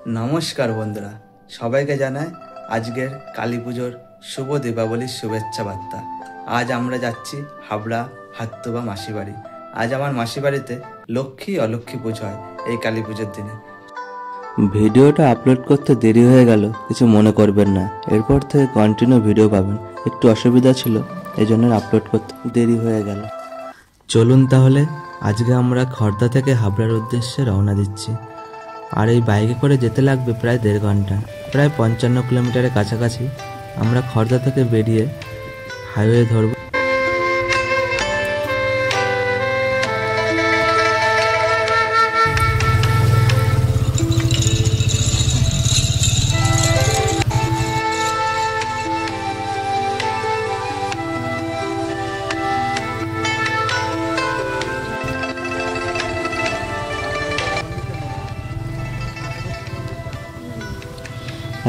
নমস্কার বন্ধুরা, সবাইকে জানাই আজকের কালী পুজোর শুভ দীপাবলির শুভেচ্ছা বার্তা। আজ আমরা যাচ্ছি হাবড়া হাত্তুবা মাসি বাড়ি। আজ আমার মাসি বাড়িতে লক্ষ্মী অলক্ষ্মী পুজো হয় এই কালী পুজোর দিনে। ভিডিওটা আপলোড করতে দেরি হয়ে গেল, কিছু মনে করবেন না। এরপর থেকে কন্টিনিউ ভিডিও পাবেন। একটু অসুবিধা ছিল, এই জন্য আপলোড করতে দেরি হয়ে গেল। চলুন তাহলে আজকে আমরা খড়দা থেকে হাবড়ার উদ্দেশ্যে রওনা দিচ্ছি। আর এই বাইকে করে যেতে লাগবে প্রায় 1.5 ঘন্টা, প্রায় 55 কিলোমিটারের কাছাকাছি। আমরা খড়দা থেকে বেরিয়ে হাইওয়ে ধরব।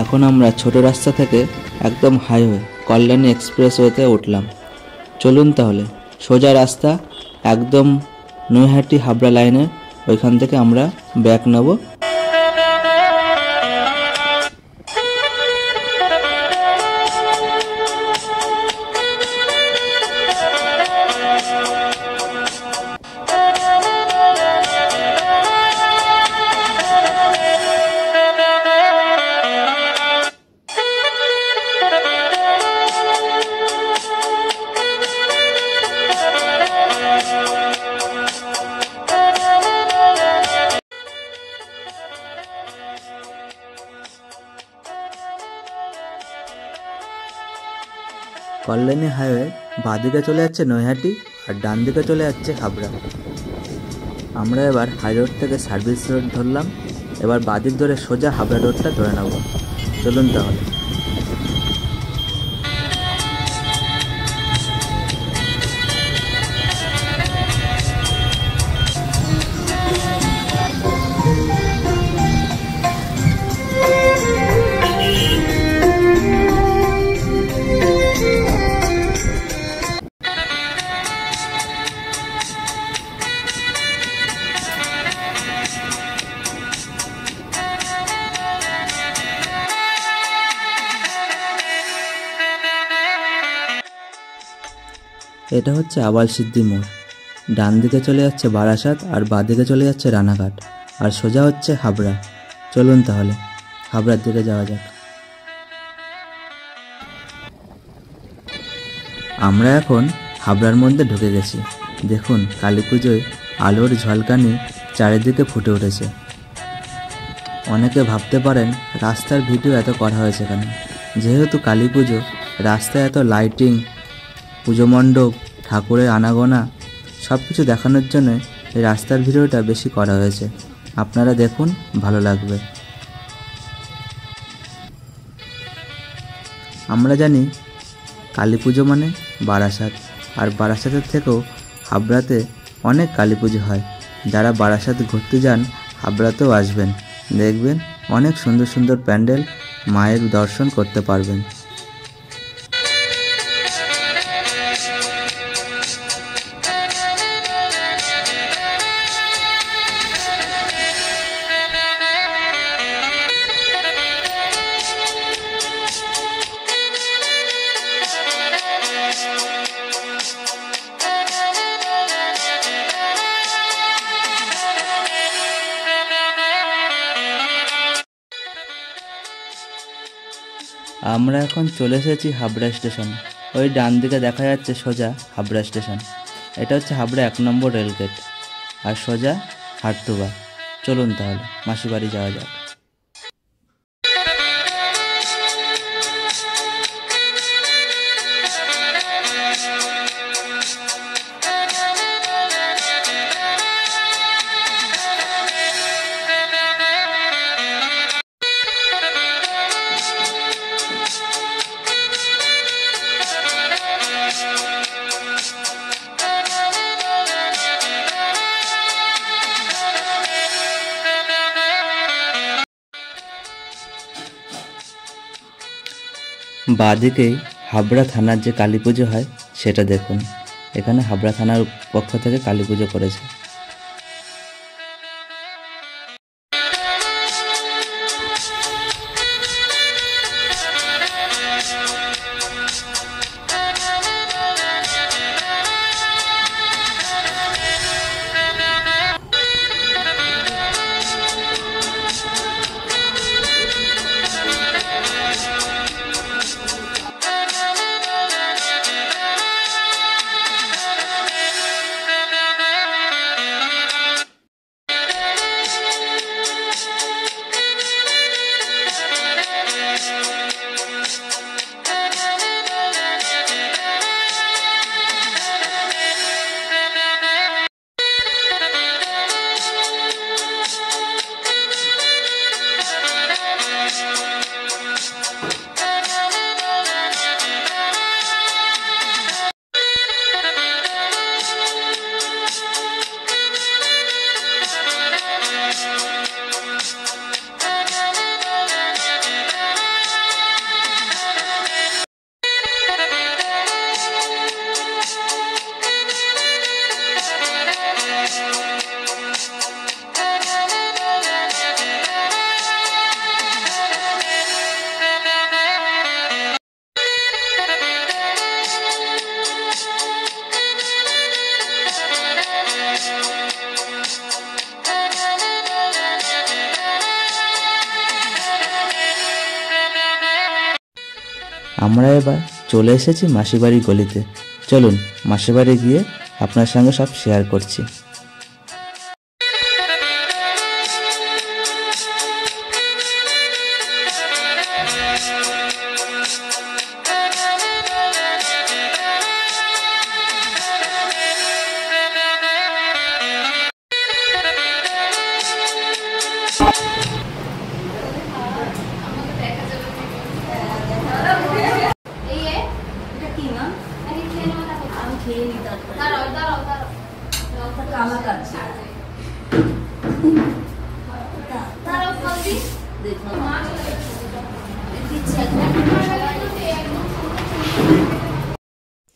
এখন আমরা ছোট রাস্তা থেকে একদম হাইওয়ে কল্যাণী এক্সপ্রেসওয়েতে উঠলাম। চলুন তাহলে সোজা রাস্তা একদম নৈহাটি হাবড়া লাইনের ওইখান থেকে আমরা ব্যাক নেব। কল্যাণী হাইওয়ে বাঁদিকে চলে যাচ্ছে নৈহাটি আর ডান দিকে চলে যাচ্ছে হাবড়া। আমরা এবার হাই রোড থেকে সার্ভিস রোড ধরলাম। এবার বাঁদিক ধরে সোজা হাবড়া রোডটা ধরে নেব। চলুন তাহলে। এটা হচ্ছে আবাল সিদ্ধি মোড়। ডান দিকে চলে যাচ্ছে বারাসাত আর বাঁ দিকে চলে যাচ্ছে রানাঘাট, আর সোজা হচ্ছে হাবড়া। চলুন তাহলে হাবড়ার দিকে যাওয়া যাক। আমরা এখন হাবড়ার মধ্যে ঢুকে গেছি। দেখুন কালী পুজোয় আলোর ঝলকানি চারিদিকে ফুটে উঠেছে। অনেকে ভাবতে পারেন রাস্তার ভিডিও এত করা হয়েছে কেন। যেহেতু কালী পুজো, রাস্তায় এত লাইটিং, পুজো মণ্ডপ, ঠাকুরের আনাগোনা সব কিছু দেখানোর জন্য এই রাস্তার ভিডিওটা বেশি করা হয়েছে। আপনারা দেখুন, ভালো লাগবে। আমরা জানি কালী পুজো মানে বারাসাত, আর বারাসাতের থেকেও হাবড়াতে অনেক কালী পুজো হয়। যারা বারাসাত ঘুরতে যান হাবড়াতেও আসবেন, দেখবেন অনেক সুন্দর সুন্দর প্যান্ডেল, মায়ের দর্শন করতে পারবেন। আমরা এখন চলে এসেছি হাবড়া স্টেশন। ওই ডান দিকে দেখা যাচ্ছে সোজা হাবড়া স্টেশন। এটা হচ্ছে হাবড়া 1 নম্বর রেলগেট, আর সোজা হাটতুবা। চলুন তাহলে মাসি বাড়ি যাওয়া যাক। বাঁদিকেই হাবড়া থানার যে কালী পুজো হয় সেটা দেখুন। এখানে হাবড়া থানার পক্ষ থেকে কালী পুজো করেছে। আমরা এবার চলে এসেছি মাসিবাড়ির গলিতে। চলুন মাসিবাড়ি গিয়ে আপনার সঙ্গে সব শেয়ার করছি।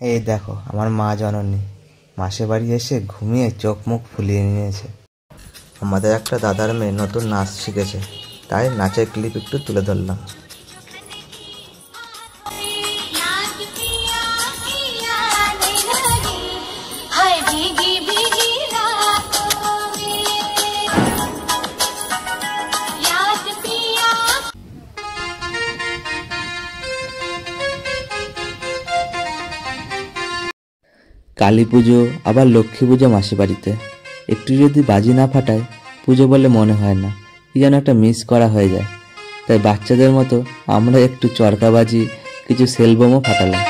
এই দেখো আমার মা জননী মাসির বাড়ি এসে ঘুমিয়ে চোখ মুখ ফুলিয়ে নিয়েছে। আমাদের একটা দাদার মেয়ে নতুন নাচ শিখেছে, তাই নাচের ক্লিপ একটু তুলে ধরলাম। কালী পুজো আবার লক্ষ্মী পুজো মাসি বাড়িতে একটু যদি বাজি না ফাটায় পুজো বলে মনে হয় না, কি যেন একটা মিস করা হয়ে যায়। তাই বাচ্চাদের মতো আমরা একটু চরকাবাজি, কিছু সেলবোমও ফাটালাম।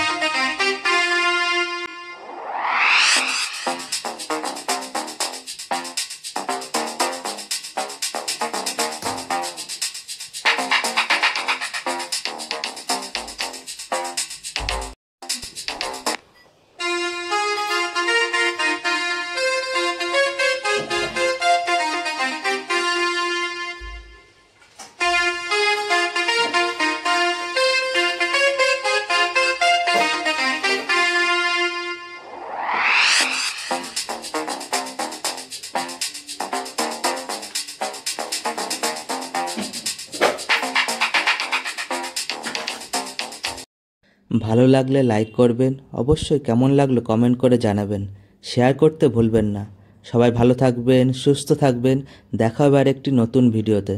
ভালো লাগলে লাইক করবেন, অবশ্যই কেমন লাগলো কমেন্ট করে জানাবেন, শেয়ার করতে ভুলবেন না। সবাই ভালো থাকবেন, সুস্থ থাকবেন, দেখা হবে আর একটি নতুন ভিডিওতে।